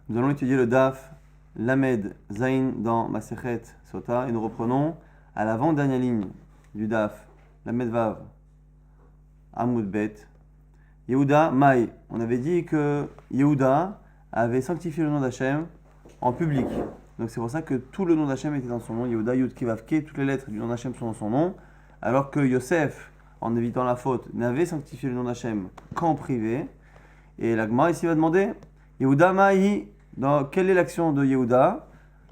Nous allons étudier le Daf Lamed Zain dans Masechet Sota et nous reprenons à l'avant-dernière ligne du Daf Lamed Vav Amud Bet. Yehuda Maï. On avait dit que Yehuda avait sanctifié le nom d'Hachem en public. Donc c'est pour ça que tout le nom d'Hachem était dans son nom. Yehuda Yud Kevavke, toutes les lettres du nom d'Hachem sont dans son nom. Alors que Yosef, en évitant la faute, n'avait sanctifié le nom d'Hachem qu'en privé. Et la Gemara ici va demander Yehuda Maï. Quelle est l'action de Yehuda,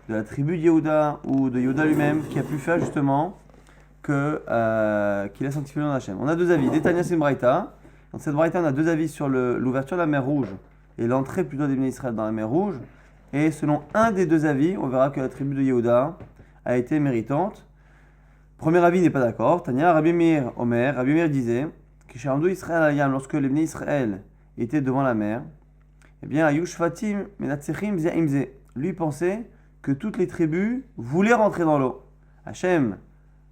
de la tribu de Yehuda ou de Yehuda lui-même qui a pu faire justement qu'il a sanctifié le nom d'Hachem? On a deux avis. Détania c'est une braïta. Dans cette braïta, on a deux avis sur l'ouverture de la mer Rouge et l'entrée plutôt des bénis Israël dans la mer Rouge. Et selon un des deux avis, on verra que la tribu de Yehuda a été méritante. Premier avis n'est pas d'accord. Tania Rabbi Meir Omer. Rabbi Meir disait que chez Amdou Israël Ayam, lorsque les bénis Israël étaient devant la mer, eh bien, Ayush Fatim, Menatsechim, Zeimze, lui pensait que toutes les tribus voulaient rentrer dans l'eau. Hachem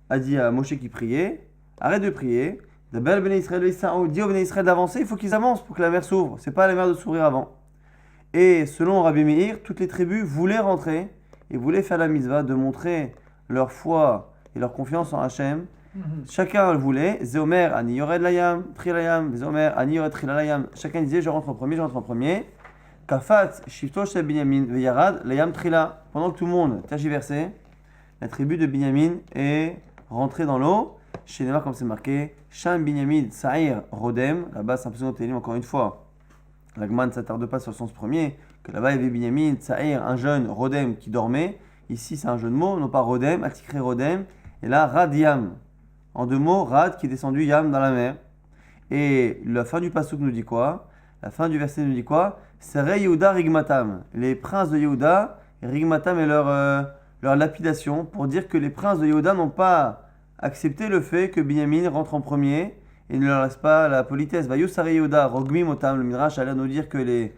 a dit à Moshe qui priait, arrête de prier, d'abel Bnei Israël, dis aux Bnei Israël d'avancer, il faut qu'ils avancent pour que la mer s'ouvre. C'est pas à la mer de s'ouvrir avant. Et selon Rabbi Meir, toutes les tribus voulaient rentrer et voulaient faire la mitzvah de montrer leur foi et leur confiance en Hachem. Chacun le voulait. Zéomer, Ani Yored Layam, Trilayam, Zéomer, Ani Yored Trilayam. Chacun disait, je rentre en premier, je rentre en premier. Kafat, Shifto, Sheb Binyamin, Veyarad, Layam Trila. Pendant que tout le monde tergiversait, la tribu de Binyamin est rentrée dans l'eau. Chez Neymar, comme c'est marqué, Sham Binyamin, Sa'ir, Rodem. Là-bas, c'est un peu Télim, encore une fois. La Gemara ne s'attarde pas sur le sens premier, que là-bas, il y avait Binyamin, Sa'ir, un jeune, Rodem, qui dormait. Ici, c'est un jeu de mots, non pas Rodem, Atikre Rodem. Et là, Radiam. En deux mots, Rad qui est descendu Yam dans la mer. Et la fin du pasuk nous dit quoi? La fin du verset nous dit quoi? Serei Yehuda Rigmatam. Les princes de Yehuda, Rigmatam est leur lapidation pour dire que les princes de Yehuda n'ont pas accepté le fait que Binyamin rentre en premier et ne leur laisse pas la politesse. Vayu Sarei Yehuda Rogmim Otam. Le Midrash a l'air de nous dire que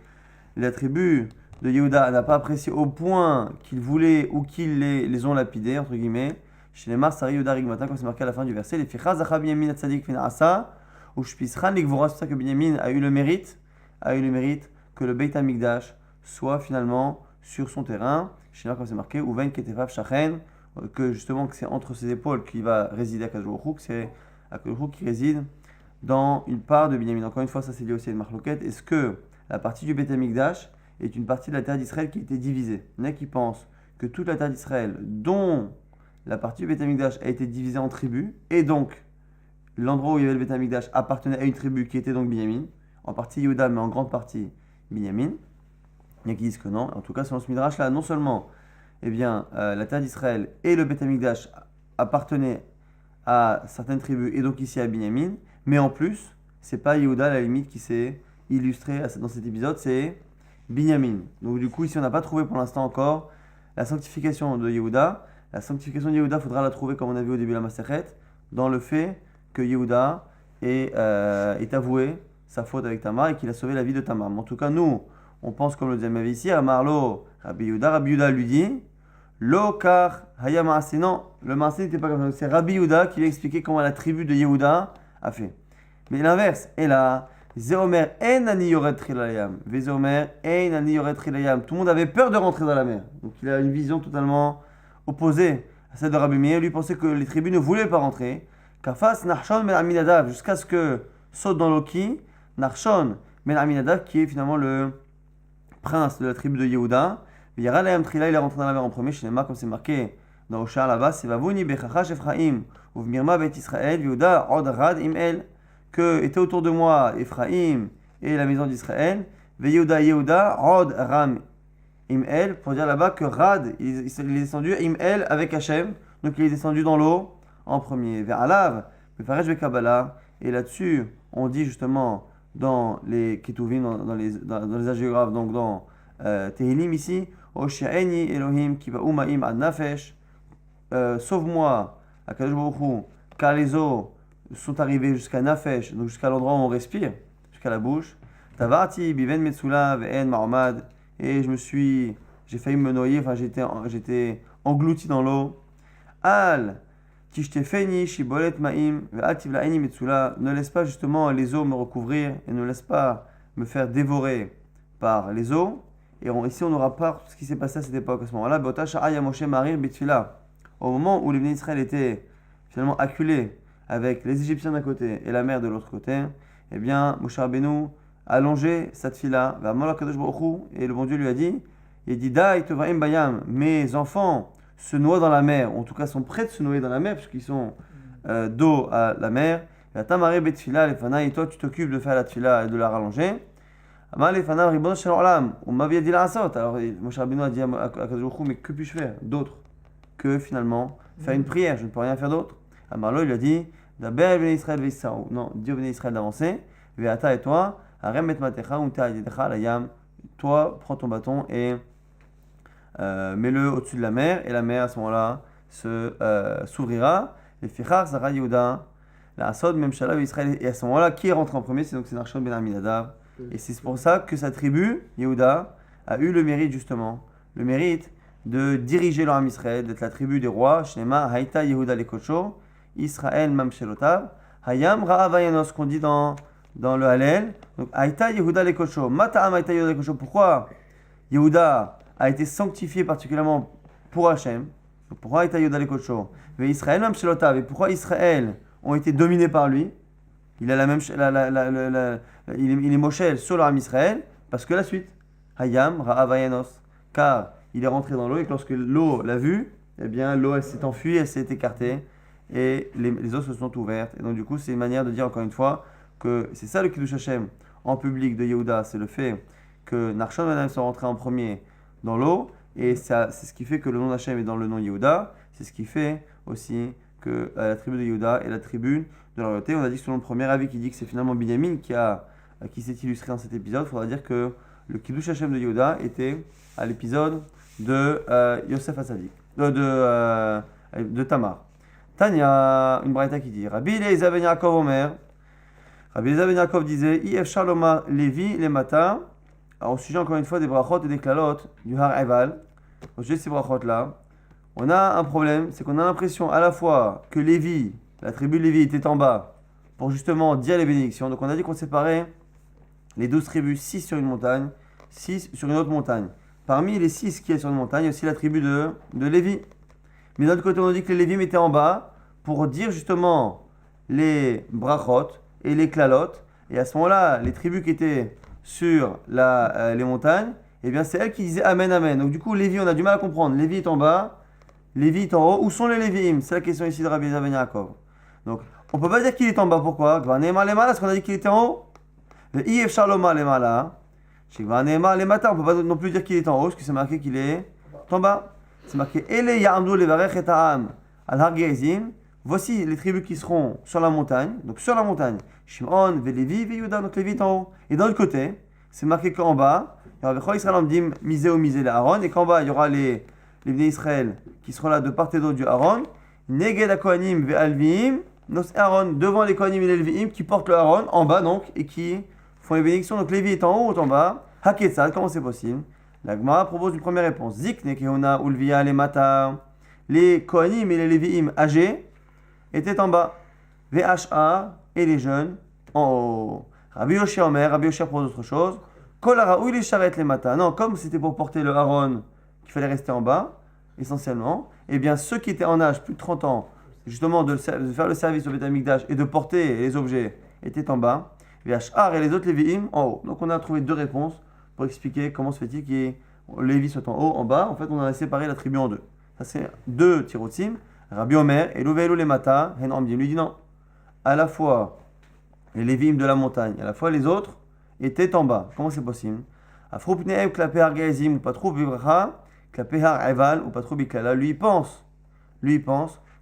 la tribu de Yehuda n'a pas apprécié au point qu'ils voulaient ou qu'ils les ont lapidés, entre guillemets. Chez les Mars, Sarei Yehuda Rigmatam, comme c'est marqué à la fin du verset. Les Fichaz Zacha Binyamin Atzadik Finasa. Ou Shpisran Ligvora, c'est ça que Binyamin a eu le mérite que le Beit HaMikdash soit finalement sur son terrain. Chez nous, comme c'est marqué, Uven Ketevav Shachen, que justement que c'est entre ses épaules qu'il va résider à Akadosh Baruch Hu, que c'est Akadosh Baruch Hu qui réside dans une part de Binyamin. Encore une fois, ça c'est lié aussi à une marloquette. Est-ce que la partie du Beit HaMikdash est une partie de la terre d'Israël qui a été divisée? Il y en a qui pensent que toute la terre d'Israël, dont la partie du Beit HaMikdash a été divisée en tribus, et donc l'endroit où il y avait le Beit HaMikdash appartenait à une tribu qui était donc Binyamin, en partie Yehuda, mais en grande partie Binyamin. Il y a qui disent que non. En tout cas, selon ce Midrash là, non seulement la terre d'Israël et le Beit HaMikdash appartenaient à certaines tribus et donc ici à Binyamin, mais en plus, c'est pas Yehuda à la limite qui s'est illustré dans cet épisode, c'est Binyamin. Donc du coup, ici on n'a pas trouvé pour l'instant encore la sanctification de Yehuda. La sanctification de Yehuda, faudra la trouver comme on a vu au début de la Masechet, dans le fait que Yehuda est avoué sa faute avec Tamar et qu'il a sauvé la vie de Tamar. Mais en tout cas, nous, on pense comme le deuxième avis ici, Amarlo, Rabbi Yehuda lui dit, Lo kar haya maaseh. Non, le maaseh n'était pas comme ça. C'est Rabbi Yehuda qui lui a expliqué comment la tribu de Yehuda a fait. Mais l'inverse, et là, Zeomer en ani yored trilayam, Vezomer en ani yored trilayam. Tout le monde avait peur de rentrer dans la mer. Donc il a une vision totalement opposée à celle de Rabbi Meir. Lui pensait que les tribus ne voulaient pas rentrer. Kafas Nachshon ben Aminadav, jusqu'à ce que saute dans l'eau qui Nachshon ben Aminadav, qui est finalement le prince de la tribu de Yehuda. V'yara layam trila, il est rentré dans la mer en premier. Chez Nema, comme c'est marqué dans Oshar là-bas, c'est Vavouni bechachash Ephraim, uvmirma bet Israël, Yehuda od rad imel, que était autour de moi Ephraim et la maison d'Israël. Yehuda od ram imel, pour dire là-bas que Rad, il est descendu imel avec Hachem, donc il est descendu dans l'eau en premier. Vers Alav, Mefaresh Kabbalah, et là-dessus, on dit justement dans les Ketuvim, dans les hagiographes, donc dans Tehilim ici, Oshia'eni Elohim Kiva Umaim Ad Nafesh, sauve-moi, Akadosh Baruch Hu, car les eaux sont arrivées jusqu'à Nafesh, donc jusqu'à l'endroit où on respire, jusqu'à la bouche. Tavarti Biven Metsula Ve'en Ma'omad, et j'ai failli me noyer, enfin j'étais englouti dans l'eau. Al Tishtefeni Shibolet Ma'im Ve'ativlaeni Metsula, ne laisse pas justement les eaux me recouvrir et ne laisse pas me faire dévorer par les eaux. Et ici, on n'aura pas ce qui s'est passé à cette époque, à ce moment-là. Au moment où les Bnei Israël étaient finalement acculés avec les Égyptiens d'un côté et la mer de l'autre côté, eh bien, Moshe Rabbeinu a allongé sa tfila, et le bon Dieu lui a dit, mes enfants se noient dans la mer, ou en tout cas sont prêts de se noyer dans la mer, puisqu'ils sont dos à la mer. Et toi, tu t'occupes de faire la tfila et de la rallonger. Alors, Moshe Rabbeinu a dit à Kadosh Baruch Hu, mais que puis-je faire d'autre que finalement faire une prière? Je ne peux rien faire d'autre. Amarlo, il lui a dit, non, dis au Bnei Israël d'avancer, Veata et toi, toi, prends ton bâton et mets-le au-dessus de la mer, et la mer à ce moment-là s'ouvrira. Et Fichar, Zara Yehuda, la Asod, Memshala, Israël, et à ce moment-là, qui est rentré en premier? C'est Nachshon ben Aminadav. Et c'est pour ça que sa tribu, Yehuda, a eu le mérite justement, le mérite de diriger l'Am Israël, d'être la tribu des rois, Shnema, Haïta, Yehuda, Lekocho, Israël, Mamshelotav, Hayam, Ra'avayanos, qu'on dit dans le Hallel. Donc, Haïta, Yehuda, Lekocho. Mata'am, Haïta, Yehuda, Lekocho. Pourquoi Yehuda a été sanctifié particulièrement pour Hachem? Pourquoi Haïta, Yehuda, Lekocho? Mais Israël, Mamshelotav. Et pourquoi Israël ont été dominés par lui? Il a la même, il est Moshel sur l'Am Israël, parce que la suite, Hayam, Ra'avayanos, car il est rentré dans l'eau et que lorsque l'eau l'a vu, eh bien l'eau elle s'est enfuie, elle s'est écartée et les eaux se sont ouvertes. Et donc du coup c'est une manière de dire encore une fois que c'est ça le Kiddush Hashem en public de Yehuda, c'est le fait que Nachshon et Adam sont rentrés en premier dans l'eau, et ça, c'est ce qui fait que le nom d'Hashem est dans le nom Yehuda, c'est ce qui fait aussi que la tribu de Yehuda est la tribu de la royauté. On a dit que selon le premier avis qui dit que c'est finalement Binyamin qui s'est illustré dans cet épisode, il faudra dire que le Kiddush Hashem de Yehuda était à l'épisode de Yosef Hatzadik, de Tamar. Tanya, une braïta qui dit, Rabbi Eliezer ben Yaakov Omer, Rabbi Eliezer ben Yaakov disait, If Shaloma Levi les matins, au sujet encore une fois des brachot et des klalot du Har Eval, au sujet de ces brachot là, on a un problème, c'est qu'on a l'impression à la fois que Lévi, la tribu de Lévi était en bas pour justement dire les bénédictions. Donc on a dit qu'on séparait les 12 tribus, 6 sur une montagne, 6 sur une autre montagne. Parmi les 6 qui est sur une montagne, il y a aussi la tribu de Lévi. Mais d'un autre côté, on a dit que les Lévim étaient en bas pour dire justement les brachot et les klalot. Et à ce moment-là, les tribus qui étaient sur les montagnes, eh bien c'est elles qui disaient Amen, Amen. Donc du coup, Lévi, on a du mal à comprendre. Lévi est en bas, Lévi est en haut. Où sont les Lévim? C'est la question ici de Rabbi Eliezer ben Yaakov. Donc, on ne peut pas dire qu'il est en bas. Pourquoi? Parce qu'on a dit qu'il était en haut. Le If Shaloma Lemala. On ne peut pas non plus dire qu'il est en haut, parce que c'est marqué qu'il est en bas. C'est marqué Ele Ya'amdu Levarech et Ha'am al Har Gerizim. Voici les tribus qui seront sur la montagne. Donc sur la montagne, Shimon, Lévi, Yehuda, donc Lévi est en haut. Et d'un autre côté, c'est marqué qu'en bas, il y aura Bechol Israël Amdim, Misé ou Misé le Aaron. Et qu'en bas, il y aura les Bnei Israël qui seront là de part et d'autre du Aaron. Neged HaKohanim ve'alviim. Nos Aaron devant les Kohanim et les Lévi'im qui portent le Aaron en bas donc et qui font les bénédictions. Donc Lévi est en haut ou en bas. Haketzad, comment c'est possible? La Gemara propose une première réponse. Zikne Kehuna Ulvia les Mata. Les Kohanim et les Lévi'im âgés étaient en bas. VHA et les jeunes en haut. Rabbi Yoshia Omer, Rabbi Yoshia propose autre chose. Kolara ou les charrettes les Mata. Non, comme c'était pour porter le Aaron qu'il fallait rester en bas, essentiellement, eh bien ceux qui étaient en âge plus de 30 ans, justement de faire le service au Beth Amikdash et de porter les objets, étaient en bas. VHR et les autres Lévi'im en haut. Donc on a trouvé deux réponses pour expliquer comment se fait-il que Lévi soit en haut, en bas. En fait, on a séparé la tribu en deux. Ça, c'est deux tirotim. Rabbi Omer et Louvelo les Mata, Hen Amdim lui dit non. À la fois les Lévi'im de la montagne, à la fois les autres étaient en bas. Comment c'est possible? Afroupneem klapé har geizim ou patrou bibracha, klapé har eval ou patrou bikala. Lui, il pense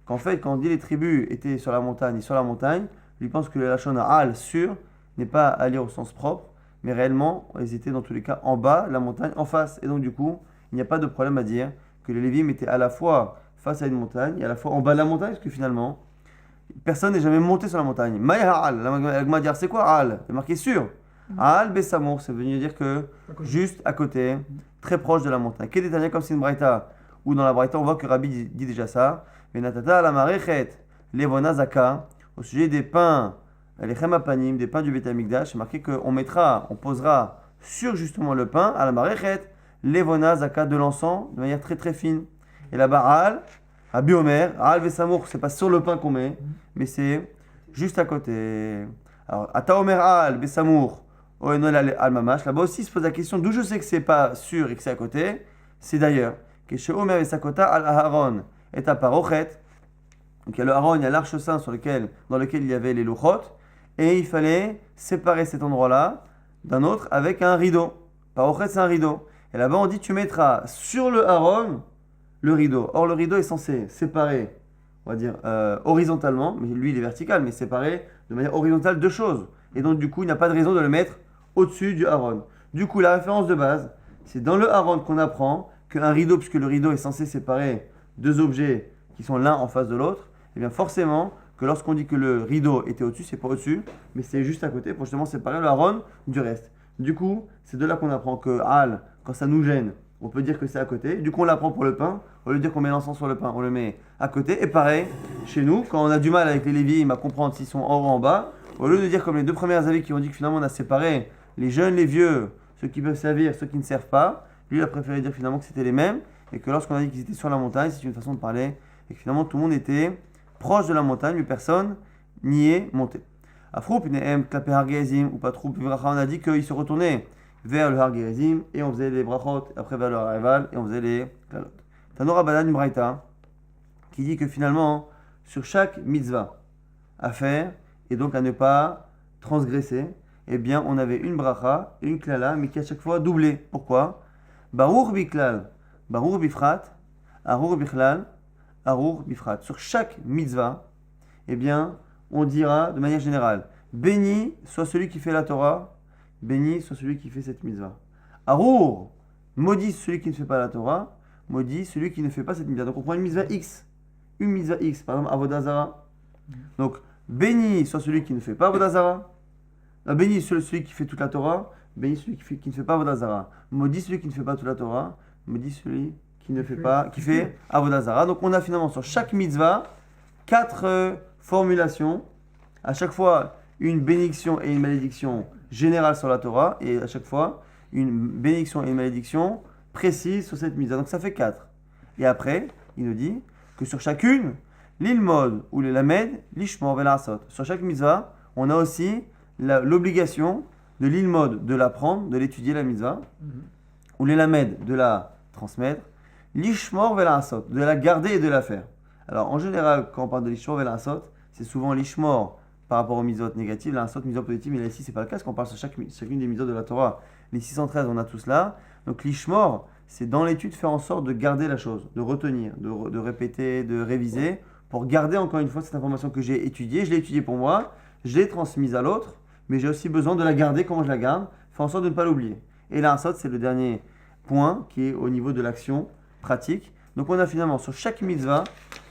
qu'en fait, quand on dit les tribus étaient sur la montagne, lui pense que le lachon al sur n'est pas à lire au sens propre, mais réellement, ils étaient dans tous les cas en bas, la montagne en face. Et donc du coup, il n'y a pas de problème à dire que les Lévim étaient à la fois face à une montagne et à la fois en bas de la montagne, parce que finalement, personne n'est jamais monté sur la montagne. Maïha al, la Gemara dit c'est quoi al? C'est marqué sur. Al Bessamour, c'est venu dire que juste à côté, très proche de la montagne. Quel détail comme c'est une braïta, ou dans la braïta on voit que Rabbi dit déjà ça. Venatata la marechet levona zaka, au sujet des pains, les chemapanim, des pains du Beth Amikdash, c'est marqué qu'on posera sur justement le pain à la marechet Levona, zakat de l'encens, de manière très très fine. Et là-bas, Al, à Biomer, Al Vesamour, c'est pas sur le pain qu'on met, mais c'est juste à côté. Alors, Ataomer Al Vesamour, Oenol Al Mamash, là-bas aussi il se pose la question d'où je sais que c'est pas sûr et que c'est à côté, c'est d'ailleurs. Que chez Omer Vesakota Al Aharon est à Parochet. Donc il y a le Haron, il y a l'arche saint dans lequel il y avait les louchot, et il fallait séparer cet endroit-là d'un autre avec un rideau. Parochet, c'est un rideau. Et là-bas, on dit tu mettras sur le Haron le rideau. Or, le rideau est censé séparer, on va dire, horizontalement, mais lui, il est vertical, mais séparer de manière horizontale deux choses. Et donc, du coup, il n'y a pas de raison de le mettre au-dessus du Haron. Du coup, la référence de base, c'est dans le Haron qu'on apprend qu'un rideau, puisque le rideau est censé séparer deux objets qui sont l'un en face de l'autre, et bien forcément que lorsqu'on dit que le rideau était au-dessus, c'est pas au-dessus, mais c'est juste à côté pour justement séparer le Haron du reste. Du coup, c'est de là qu'on apprend que Al, quand ça nous gêne, on peut dire que c'est à côté. Du coup, on l'apprend pour le pain. Au lieu de dire qu'on met l'encens sur le pain, on le met à côté. Et pareil, chez nous, quand on a du mal avec les Lévi'im à comprendre s'ils sont en haut ou en bas, au lieu de dire comme les deux premières avis qui ont dit que finalement on a séparé les jeunes, les vieux, ceux qui peuvent servir, ceux qui ne servent pas, lui il a préféré dire finalement que c'était les mêmes et que lorsqu'on a dit qu'ils étaient sur la montagne, c'est une façon de parler et que finalement tout le monde était proche de la montagne, mais personne n'y est monté. Afroup, Nehem, Klapé Hargezim ou Patroup, Vivracha, on a dit qu'ils se retournaient vers le Hargezim et on faisait les brachot, après vers le Harival et on faisait les klalot. Tanora Badan Braïta qui dit que finalement, sur chaque mitzvah à faire et donc à ne pas transgresser, eh bien on avait une bracha et une klala, mais qui à chaque fois doublée. Pourquoi? Baruch biklal, Baruch bifrat, Arur bichlal, Arur bifrat. Sur chaque mitzvah, eh bien on dira de manière générale, béni soit celui qui fait la Torah, béni soit celui qui fait cette mitzvah. Arur, maudit celui qui ne fait pas la Torah, maudit celui qui ne fait pas cette mitzvah. Donc on prend une mitzvah X, par exemple Avodah Zara. Donc béni soit celui qui ne fait pas Avodah Zara, béni celui qui fait toute la Torah, béni celui qui ne fait pas Avodah Zara, maudit celui qui ne fait pas toute la Torah, maudit celui qui fait Avodah Zara. Donc on a finalement sur chaque mitzvah 4 formulations, à chaque fois une bénédiction et une malédiction générale sur la Torah, et à chaque fois une bénédiction et une malédiction précise sur cette mitzvah. Donc ça fait 4. Et après, il nous dit que sur chacune, l'ilmod ou le lamed, l'ishmor velasot. Sur chaque mitzvah, on a aussi l'obligation de l'ilmod, de l'apprendre, de l'étudier la mitzvah, ou les lamed, de la transmettre, l'ishmor velasot, de la garder et de la faire. Alors en général, quand on parle de l'ishmor velasot, c'est souvent l'ishmor par rapport aux mitzvot négatives, la mitzvot positive, mais là ici c'est pas le cas, parce qu'on parle sur chacune des mitzvot de la Torah. Les 613, on a tous là. Donc l'ishmor, c'est dans l'étude faire en sorte de garder la chose, de retenir, de répéter, de réviser, pour garder encore une fois cette information que j'ai étudiée. Je l'ai étudiée pour moi, je l'ai transmise à l'autre, mais j'ai aussi besoin de la garder. Comment je la garde? Faire en sorte de ne pas l'oublier. Et la hasot, c'est le dernier point qui est au niveau de l'action pratique. Donc on a finalement sur chaque mitzvah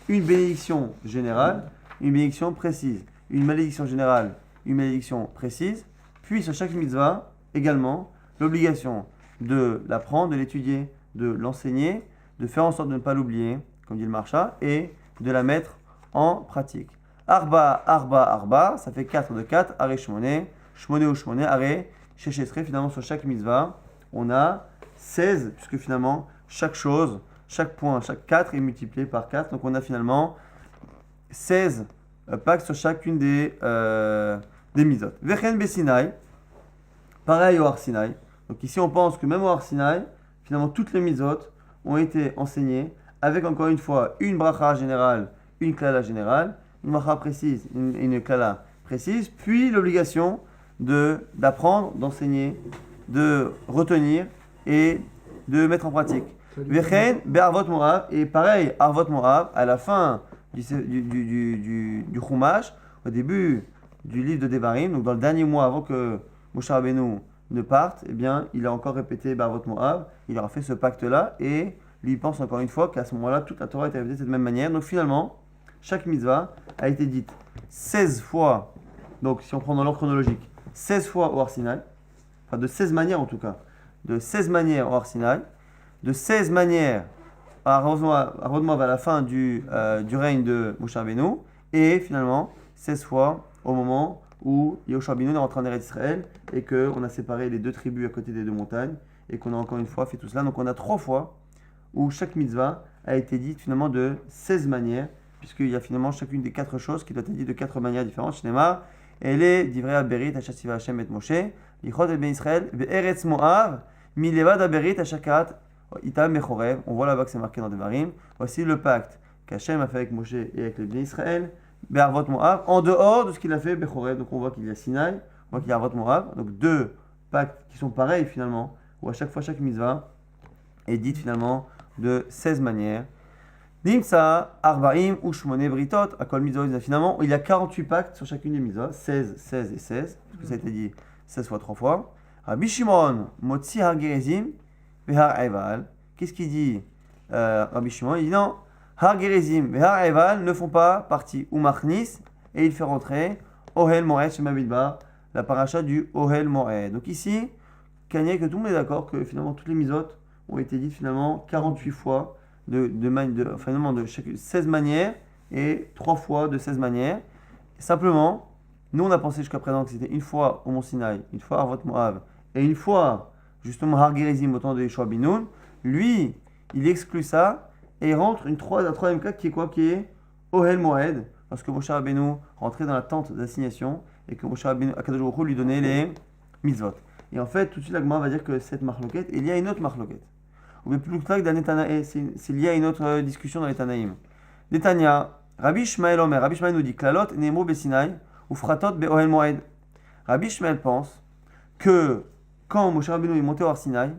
une bénédiction générale, une bénédiction précise, une malédiction générale, une malédiction précise, puis sur chaque mitzvah également l'obligation de l'apprendre, de l'étudier, de l'enseigner, de faire en sorte de ne pas l'oublier, comme dit le Marsha, et de la mettre en pratique. Arba, arba, arba, ça fait 4 de 4, aré shmoné, shmoné ou shmoné, aré, shechesre, finalement sur chaque mitzvah, on a 16, puisque finalement chaque chose, chaque point, chaque 4 est multiplié par 4, donc on a finalement 16 packs sur chacune des mitzvot. Vechen Bessinai, pareil au Har Sinai. Donc ici on pense que même au Har Sinai, finalement toutes les mitzvot ont été enseignées avec encore une fois une bracha générale, une klala générale, une bracha précise, une klala précise, puis l'obligation d'apprendre, d'enseigner, de retenir et de mettre en pratique. Vechen Be'arvot Moab, et pareil, Arvot Moab, à la fin du Chumash, au début du livre de Devarim, donc dans le dernier mois avant que Moshe Rabbeinu ne parte, eh bien, il a encore répété Be'arvot Moab, il aura fait ce pacte-là, et lui pense encore une fois qu'à ce moment-là, toute la Torah est répétée de cette même manière. Donc finalement, chaque mitzvah a été dite 16 fois, donc si on prend dans l'ordre chronologique, 16 fois au Har Sinai, enfin de 16 manières en tout cas, de 16 manières au Har Sinai, de 16 manières à Rodmoav à la fin du règne de Moshe Rabbeinu, et finalement 16 fois au moment où Yehoshua Benu est rentré en Eretz Israël et qu'on a séparé les deux tribus à côté des deux montagnes, et qu'on a encore une fois fait tout cela. Donc on a 3 fois où chaque mitzvah a été dite finalement de 16 manières, puisqu'il y a finalement chacune des 4 choses qui doit être dite de 4 manières différentes. Shneimar, elle est divrei aberit, hashasiva Hashem et Moshe, lichot el ben Israël, ve'eretz Moav, milevad aberit, hashakat, itam mechorev. On voit là-bas que c'est marqué dans Devarim. Voici le pacte qu'Hachem a fait avec Moshe et avec les ben Israël, be'arvot Moav, en dehors de ce qu'il a fait Bechorev. Donc on voit qu'il y a Sinaï, on voit qu'il y a Arvot Moav, donc 2 pactes qui sont pareils finalement, où à chaque fois chaque mitzvah est dite finalement de 16 manières. Nimsa, Arbaim, Ushmone, Britot, Akol Mitzvot, finalement, il y a 48 pactes sur chacune des mitzvahs, 16, 16 et 16, parce que ça a été dit 16 fois 3 fois. Rabbi Shimon, Motzi Har Gerizim, Vehar Eval. Qu'est-ce qu'il dit Rabbi Shimon? Il dit non, Har Gerizim, Vehar Eval ne font pas partie Umachnis, et il fait rentrer Ohel Moed, Shema Bidbar, la paracha du Ohel Moed. Donc ici, Kanye, que tout le monde est d'accord que finalement toutes les mitzvot ont été dites finalement 48 fois finalement de 16 manières et 3 fois de 16 manières. Et simplement, nous on a pensé jusqu'à présent que c'était une fois au Mont Sinaï, une fois à Arvot Moav et une fois justement Har Gerizim au temps de Yeshua ben Nun. Lui, il exclut ça et il rentre un troisième cas qui est quoi? Qui est Ohel Moed, lorsque Moshe Rabbeinu rentrait dans la tente d'assignation et que Moshe Rabbeinu, Akadosh Baruch Hu, lui donnait les mitzvot. Et en fait, tout de suite, la Gemara va dire que cette marloquette, il y a une autre marloquette. Ou bien plus tard, c'est lié à une autre discussion dans les Tanaïm. Netanya, Rabbi Shmael Omer, Rabbi Shmael nous dit Klalot Nemo Besinaï ou Fratot Be'ohel Moed. Rabbi Shmael pense que quand Moshe Rabbeinu est monté au Har Sinaï,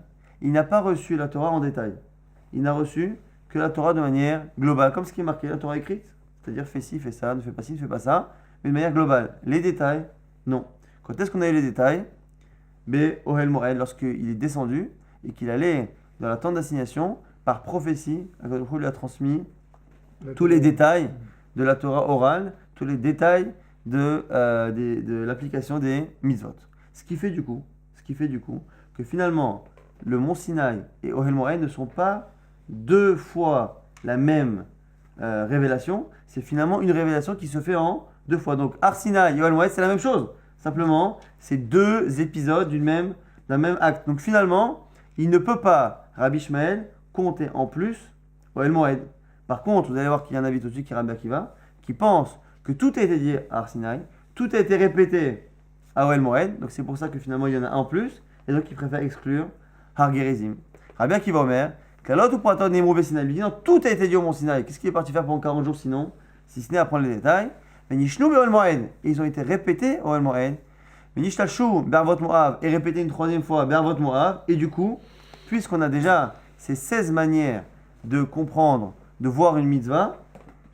il n'a pas reçu la Torah en détail. Il n'a reçu que la Torah de manière globale, comme ce qui est marqué, la Torah écrite, c'est-à-dire fais ci, fais ça, ne fais pas ci, ne fais pas ça, mais de manière globale. Les détails, non. Quand est-ce qu'on a eu les détails? Be'ohel Moed, lorsqu'il est descendu et qu'il allait dans la tente d'assignation, par prophétie, Akadosh lui a transmis tous les détails de la Torah orale, tous les détails de l'application des mitzvot. Ce qui fait du coup que finalement, le mont Sinaï et Ohel Moed ne sont pas 2 fois la même révélation, c'est finalement une révélation qui se fait en 2 fois. Donc Har Sinaï et Ohel Moed, c'est la même chose. Simplement, c'est 2 épisodes d'un même acte. Donc finalement, il ne peut pas, Rabbi Shmael, compter en plus Ohel Moed. Par contre, vous allez voir qu'il y a un avis tout de suite qui est Rabbi Akiva, qui pense que tout a été dit à Har Sinaï, tout a été répété à Ohel Moed, donc c'est pour ça que finalement il y en a un en plus, et donc il préfère exclure Har Gerizim. Rabbi Akiva Omer, Kalot ou Pratot Nemo Besinaï, lui dit non, tout a été dit au Mont Sinaï. Qu'est-ce qu'il est parti faire pendant 40 jours sinon, si ce n'est apprendre les détails? Mais Nishnu Ohel Moed, et ils ont été répétés au Ohel Moed. Mais Nishtashu Be'arvot Moav est répété une 3e fois Be'arvot Moav, et du coup, puisqu'on a déjà ces 16 manières de comprendre, de voir une mitzvah,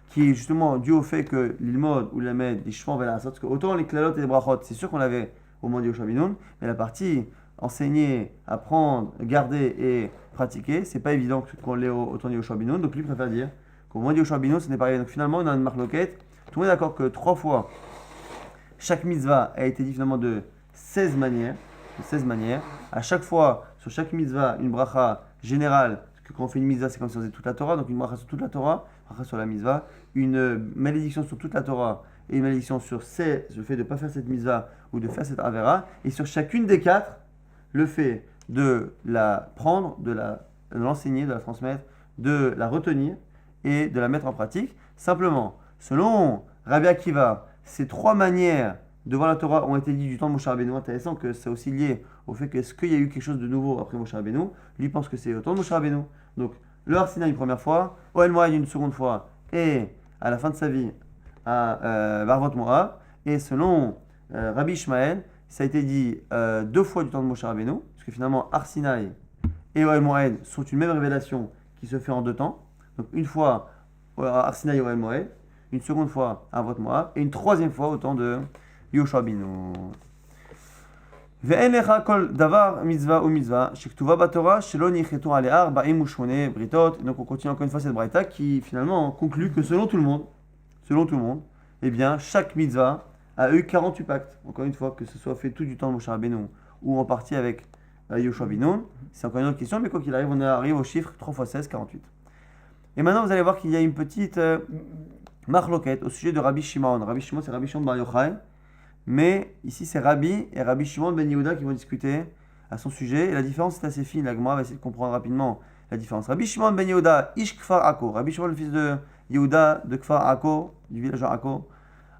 qui est justement dû au fait que l'ilmod ou l'amed, les chevaux la sorte, parce que autant les klalot et les brachot, c'est sûr qu'on l'avait au moment du Yeshua ben Nun, mais la partie enseigner, apprendre, garder et pratiquer, c'est pas évident qu'on l'ait au temps du Yeshua ben Nun, donc lui préfère dire qu'au moment du Yeshua ben Nun, ce n'est pas arrivé. Donc finalement, on a une marloquette, tout le monde est d'accord que 3 fois, chaque mitzvah a été dit finalement de 16 manières, à chaque fois, sur chaque mitzvah, une bracha générale, parce que quand on fait une mitzvah, c'est comme si on faisait toute la Torah, donc une bracha sur toute la Torah, une bracha sur la mitzvah, une malédiction sur toute la Torah, et une malédiction sur le fait de ne pas faire cette mitzvah ou de faire cette avera, et sur chacune des 4, le fait de la prendre, de l'enseigner, de la transmettre, de la retenir et de la mettre en pratique. Simplement, selon Rabbi Akiva, ces 3 manières de voir la Torah ont été dites du temps de Moshe Rabbeinu. Intéressant que c'est aussi lié au fait qu'est-ce qu'il y a eu quelque chose de nouveau après Moshe Rabbeinu. Lui pense que c'est au temps de Moshe Rabbeinu. Donc le Har Sinaï une première fois, Ohel Moed une seconde fois, et à la fin de sa vie à Barvot Moav. Et selon Rabbi Ishmael, ça a été dit 2 fois du temps de Moshe Rabbeinu, parce que finalement Har Sinaï et Ohel Moed sont une même révélation qui se fait en 2 temps. Donc une fois Har Sinaï et Ohel Moed, une seconde fois à Barvot Moav, et une 3e fois au temps de Yeshua ben Nun. Ve'en lecha kol davar mitzvah ou mitzvah shektuva batorah shelo nichetu alei 48 britot. Donc on continue encore une fois cette braïta qui finalement conclut que selon tout le monde, eh bien chaque mitzvah a eu 48 pactes. Encore une fois, que ce soit fait tout du temps de Moshe Rabbeinu ou en partie avec Yeshua ben Nun, c'est encore une autre question, mais quoi qu'il arrive, on arrive au chiffre 3 x 16, 48. Et maintenant vous allez voir qu'il y a une petite marloquette au sujet de Rabbi Shimon. Rabbi Shimon, c'est Rabbi Shimon Bar Yochai. Mais ici, c'est Rabbi et Rabbi Shimon ben Yehuda qui vont discuter à son sujet. Et la différence est assez fine. La Gemara va essayer de comprendre rapidement la différence. Rabbi Shimon ben Yehuda, Ish Kfar Ako. Rabbi Shimon, le fils de Yehuda de Kfar Ako, du village de Ako.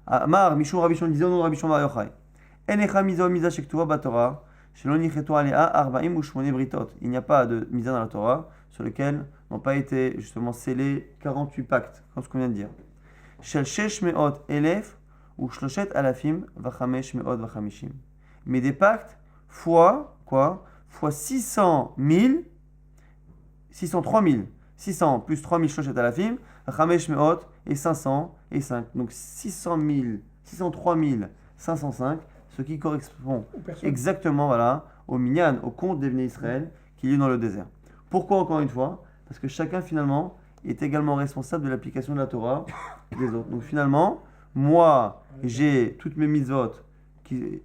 Amar, Mishum Rabbi Shimon disait au nom de Rabbi Shimon Bar Yochai. Enecha miza miza shektuva batorah, shelo nichetu alea arba'im u'shmone britot. Il n'y a pas de miza dans la Torah sur lequel n'ont pas été justement scellés 48 pactes, comme ce qu'on vient de dire. Shel shesh me'ot elef ou shloshet alafim vachamesh me'ot vachamishim. Mais des pactes fois quoi? Fois 600 000, 603 000, 600 plus 3 000 shloshet alafim, vachamesh me'ot et 500 et 5. Donc 600 000, 603 505, ce qui correspond exactement voilà, au minyan, au compte des Bnei Israël qu'il y a eu dans le désert. Pourquoi encore une fois? Parce que chacun finalement est également responsable de l'application de la Torah des autres. Donc finalement, moi j'ai toutes mes mitzvot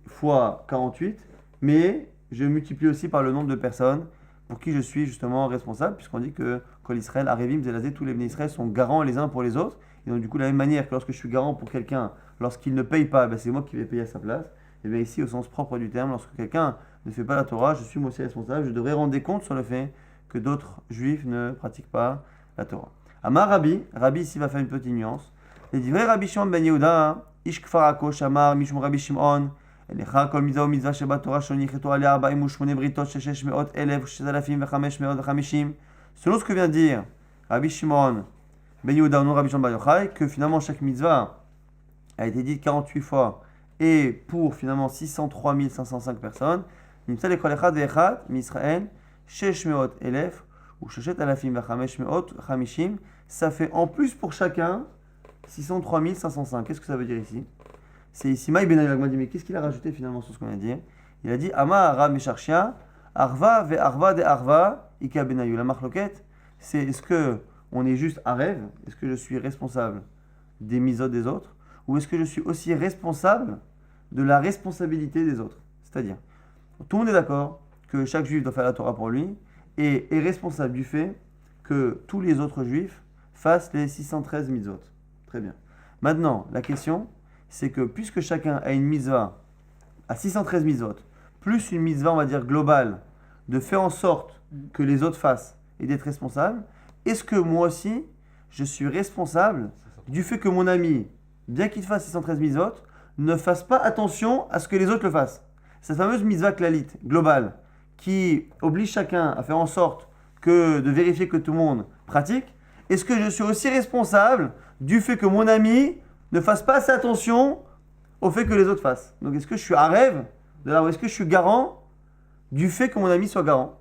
fois 48, mais je multiplie aussi par le nombre de personnes pour qui je suis justement responsable, puisqu'on dit que Kol Israël, Arevim, Zelazé, tous les Bnei Israël sont garants les uns pour les autres. Et donc du coup, de la même manière que lorsque je suis garant pour quelqu'un, lorsqu'il ne paye pas, ben, c'est moi qui vais payer à sa place. Et bien ici, au sens propre du terme, lorsque quelqu'un ne fait pas la Torah, je suis moi aussi responsable, je devrais rendre des comptes sur le fait que d'autres juifs ne pratiquent pas la Torah. Amar Rabbi ici va faire une petite nuance. Il dit, vrai Rabbi Shimon ben Yehuda, Ish Kfar Ako, Shamar, Mishum Rabbi Shimon, Elecha kol mitzvah mitzvah sheba Torah shonichetu alea arba'im u'shmone britot shesh me'ot elef u'shes alafim vechamesh me'ot vechamishim. Selon ce que vient de dire Rabbi Shimon ben Yehuda, non Rabbi Shimon bar Yochai, que finalement chaque mitzvah a été dite 48 fois et pour finalement 603 505 personnes, Nimsa lekol echad ve'echad mi'Israël shesh me'ot elef u'sheshet alafim vechamesh me'ot vechamishim. Ça fait en plus pour chacun 603 505. Qu'est-ce que ça veut dire ici? C'est ici Maï Ben Ayag m'a dit, mais qu'est-ce qu'il a rajouté finalement sur ce qu'on vient de dire? Il a dit Ama Ara Mesharshia, Arva ve Arva de Arva, Ika Ben Ayou. La marloquette, c'est est-ce que on est juste Arev? Est-ce que je suis responsable des misotes des autres? Ou est-ce que je suis aussi responsable de la responsabilité des autres? C'est-à-dire, tout le monde est d'accord que chaque juif doit faire la Torah pour lui et est responsable du fait que tous les autres juifs fassent les 613 mitzvot. Très bien. Maintenant, la question, c'est que puisque chacun a une mitzvah à 613 mitzvot, plus une mitzvah, on va dire, globale, de faire en sorte que les autres fassent et d'être responsable, est-ce que moi aussi, je suis responsable du fait que mon ami, bien qu'il fasse 613 mitzvot, ne fasse pas attention à ce que les autres le fassent? Cette fameuse mitzvah klalit, globale, qui oblige chacun à faire en sorte que de vérifier que tout le monde pratique, est-ce que je suis aussi responsable du fait que mon ami ne fasse pas assez attention au fait que les autres fassent? Donc est-ce que je suis à rêve de là où est-ce que je suis garant du fait que mon ami soit garant?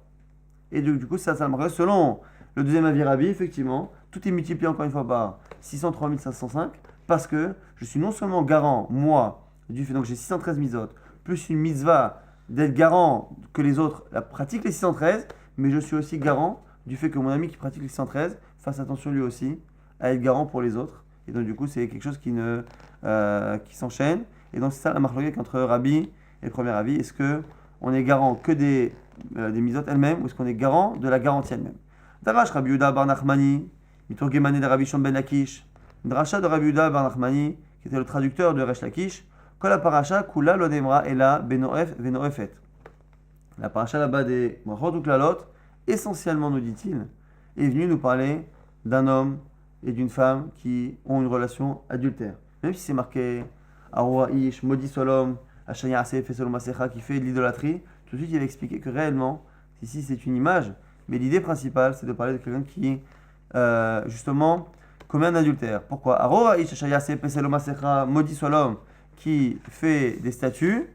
Et du coup, ça me reste selon le deuxième avis Rabbi, effectivement, tout est multiplié encore une fois par 603 505 parce que je suis non seulement garant, moi, du fait, donc j'ai 613 mitzvot, plus une mitzvah d'être garant que les autres pratiquent les 613, mais je suis aussi garant du fait que mon ami qui pratique les 613 fasse attention lui aussi à être garant pour les autres. Et donc du coup, c'est quelque chose qui s'enchaîne. Et donc c'est ça la marloquette entre Rabbi et le premier Rabbi. Est-ce qu'on est garant que des mitzvot elles-mêmes ou est-ce qu'on est garant de la garantie elle-même? Darash Rabbi Yehuda bar Nachmani, Miturgemane de Rabbi Shimon ben Lakish. Dracha de Rabbi Yehuda bar Nachmani, qui était le traducteur de Resh Lakish. Kol la parasha kula lo demra ela benoef venoefet. La parasha là-bas des Brachot Uklalot, essentiellement, nous dit-il, est venue nous parler d'un homme et d'une femme qui ont une relation adultère. Même si c'est marqué Aroa Ish, maudit soit l'homme, Hashaya Asef et Solom Asecha qui fait de l'idolâtrie, tout de suite il va expliquer que réellement, ici c'est une image, mais l'idée principale c'est de parler de quelqu'un qui, justement, commet un adultère. Pourquoi? Aroa Ish, Hashaya Asef et Solom Asecha, maudit soit l'homme qui fait des statues,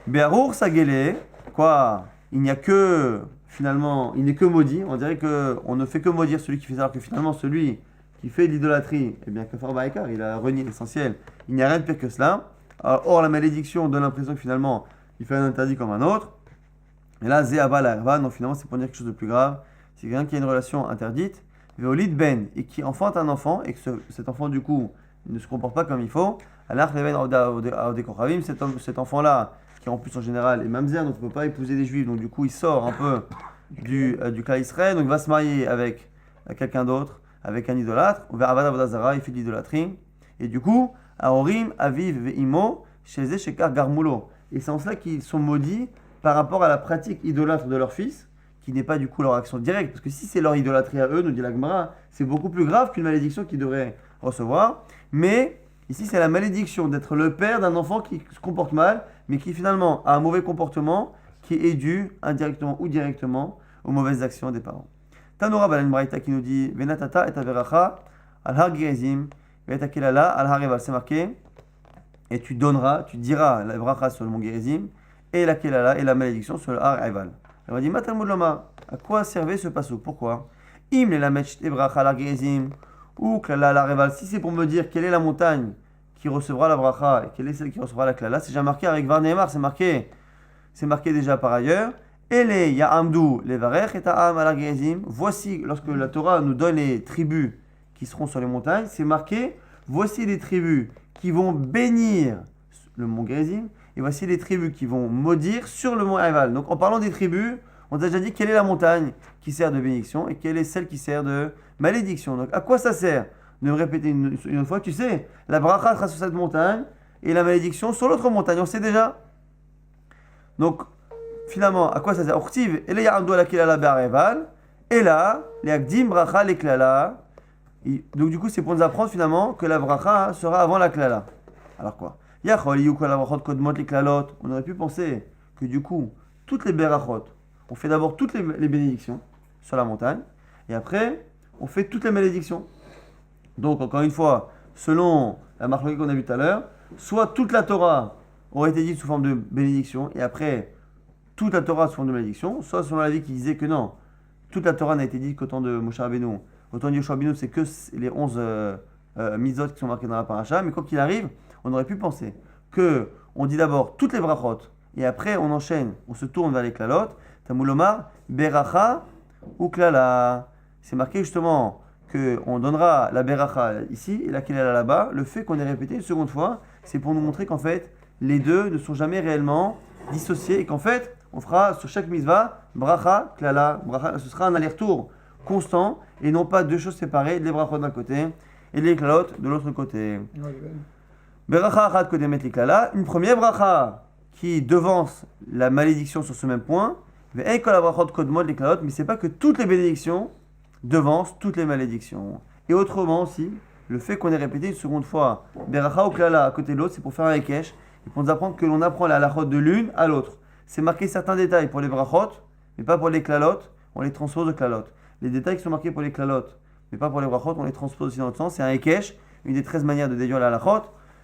Be'arour Sagele, quoi? Il n'y a que. Finalement, il n'est que maudit. On dirait qu'on ne fait que maudire celui qui fait ça, alors que finalement, celui qui fait de l'idolâtrie, eh bien, Kafar Baïkar, il a renié l'essentiel. Il n'y a rien de pire que cela. Or, la malédiction donne l'impression que finalement, il fait un interdit comme un autre. Et là, Zéaba la Herva, non, finalement, c'est pour dire quelque chose de plus grave. C'est quelqu'un qui a une relation interdite, Véolid Ben, et qui enfante un enfant, et que cet enfant, du coup, ne se comporte pas comme il faut. Alors, cet enfant-là, qui en plus en général est mamzer, donc il ne peut pas épouser des juifs, donc du coup il sort un peu du clan Israël, donc il va se marier avec quelqu'un d'autre, avec un idolâtre, vers Avada Vodazara, il fait de l'idolâtrie, et du coup, Aorim, Aviv, Ve'imo, chez Shekar Garmulo. Et c'est en cela qu'ils sont maudits par rapport à la pratique idolâtre de leur fils, qui n'est pas du coup leur action directe. Parce que si c'est leur idolâtrie à eux, nous dit la Gemara, c'est beaucoup plus grave qu'une malédiction qu'ils devraient recevoir. Mais ici, c'est la malédiction d'être le père d'un enfant qui se comporte mal, mais qui finalement a un mauvais comportement qui est dû indirectement ou directement aux mauvaises actions des parents. Tanora Balan Braïta qui nous dit Venatata et Averacha al har Gerizim, Vetakilala al har Eval. C'est marqué. Et tu donneras, tu diras la bracha sur le mont Gerizim et la Kelala et la malédiction sur le har Eval. Elle m'a dit Matalmud Loma, à quoi servait ce passouk? Pourquoi? Im le lamet et bracha al har Gerizim ou Klala al har Eval. Si c'est pour me dire quelle est la montagne qui recevra la bracha et quelle est celle qui recevra la Klala, c'est déjà marqué avec Varnémar, c'est marqué déjà par ailleurs. Ele ya'amdu levarech et ta'am al har Gerizim. Voici, lorsque la Torah nous donne les tribus qui seront sur les montagnes, c'est marqué, voici les tribus qui vont bénir le mont Gerizim, et voici les tribus qui vont maudire sur le mont Eval. Donc en parlant des tribus, on a déjà dit quelle est la montagne qui sert de bénédiction et quelle est celle qui sert de malédiction. Donc à quoi ça sert de me répéter une autre fois? Tu sais, la bracha sera sur cette montagne et la malédiction sur l'autre montagne, on sait déjà. Donc finalement, à quoi ça sert? Ortiv, et là, et là, les akdim bracha les klala. Donc du coup, c'est pour nous apprendre finalement que la bracha sera avant la klala. Alors quoi? On aurait pu penser que du coup, toutes les berachot, on fait d'abord toutes les bénédictions sur la montagne, et après, on fait toutes les malédictions. Donc encore une fois, selon la marque qu'on a vue tout à l'heure, soit toute la Torah aurait été dite sous forme de bénédiction, et après, toute la Torah sous forme de malédiction, soit selon l'avis qui disait que non, toute la Torah n'a été dite qu'au temps de Moshe Rabbeinu. Au temps de Yoshua Binu, c'est que les 11 mitzvot qui sont marqués dans la paracha, mais quoi qu'il arrive, on aurait pu penser que on dit d'abord toutes les brachot, et après on enchaîne, on se tourne vers les klalot, Tamulomar, Beracha ou Klala. C'est marqué justement qu'on donnera la Beracha ici et la Klala là-bas. Le fait qu'on ait répété une seconde fois, c'est pour nous montrer qu'en fait, les deux ne sont jamais réellement dissociés, et qu'en fait, on fera sur chaque mitzvah, Bracha, Klala, Bracha, ce sera un aller-retour constant, et non pas deux choses séparées, les brachot d'un côté et les klalot de l'autre côté. Beracha achat kodemet les klala, une première bracha qui devance la malédiction sur ce même point, mais c'est pas que toutes les bénédictions devancent toutes les malédictions. Et autrement aussi, le fait qu'on ait répété une seconde fois Beracha ou klala à côté de l'autre, c'est pour faire un ekesh, et pour nous apprendre que l'on apprend la halachot de l'une à l'autre. C'est marqué certains détails pour les brachot, mais pas pour les klalot, on les transpose de klalot. Les détails qui sont marqués pour les klalot, mais pas pour les brachot, on les transpose aussi dans l'autre sens. C'est un ekesh, une des 13 manières de déduire la halachot.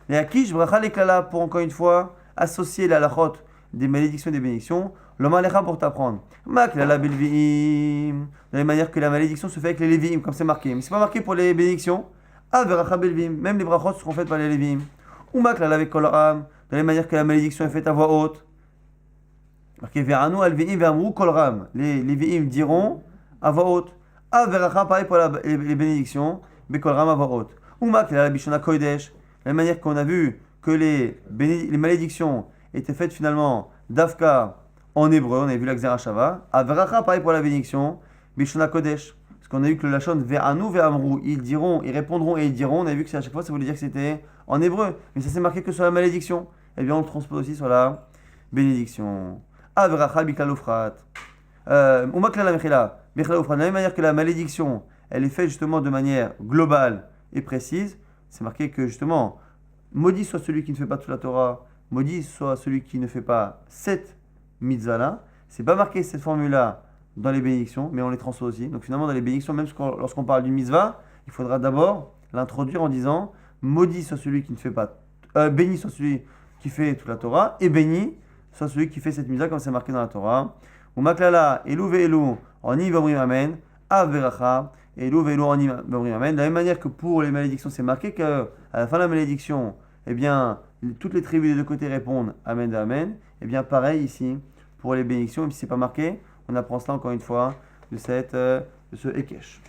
Les akish, bracha, les klala, pour encore une fois associer la halachot des malédictions et des bénédictions. L'homme alecha pour t'apprendre. Ma klala belviim, de la même manière que la malédiction se fait avec les léviim, comme c'est marqué. Mais c'est pas marqué pour les bénédictions. Ah, veracha belviim, même les brachot seront faites par les léviim. Ou ma klala avec kolram, de la même manière que la malédiction est faite à voix haute. Marqué veranu alviim vermou kolram. Les léviim diront à voix haute. Ah, veracha, pareil pour les bénédictions, bekolram à voix haute. Ou ma klala bishona kodesh. De la même manière qu'on a vu que les malédictions étaient faites finalement d'Afka en hébreu, on avait vu la Xera Shava. Averacha, pareil pour la bénédiction, Bishona Kodesh. Parce qu'on a vu que le Lachon Ve'anu Ve'amru, ils diront, ils répondront et ils diront, on a vu que à chaque fois ça voulait dire que c'était en hébreu. Mais ça s'est marqué que sur la malédiction. Eh bien on le transpose aussi sur la bénédiction. Averacha Biklalofrat. Umaklala Mechila. Mechila de la même manière que la malédiction, elle est faite justement de manière globale et précise. C'est marqué que justement, maudit soit celui qui ne fait pas toute la Torah, maudit soit celui qui ne fait pas cette mitzvah-là. C'est pas marqué cette formule-là dans les bénédictions, mais on les transpose aussi. Donc finalement, dans les bénédictions, même lorsqu'on parle d'une mitzvah, il faudra d'abord l'introduire en disant maudit soit celui qui ne fait pas, béni soit celui qui fait toute la Torah, et béni soit celui qui fait cette mitzvah comme c'est marqué dans la Torah. Ou maklala, elu ve'elu, en y v'omrim amen, averacha. Et l'eau vélo en amen. De la même manière que pour les malédictions, c'est marqué qu'à la fin de la malédiction, eh bien, toutes les tribus des deux côtés répondent amen de amen. Eh bien, pareil ici, pour les bénédictions, même si ce n'est pas marqué, on apprend cela encore une fois de ce Ekesh.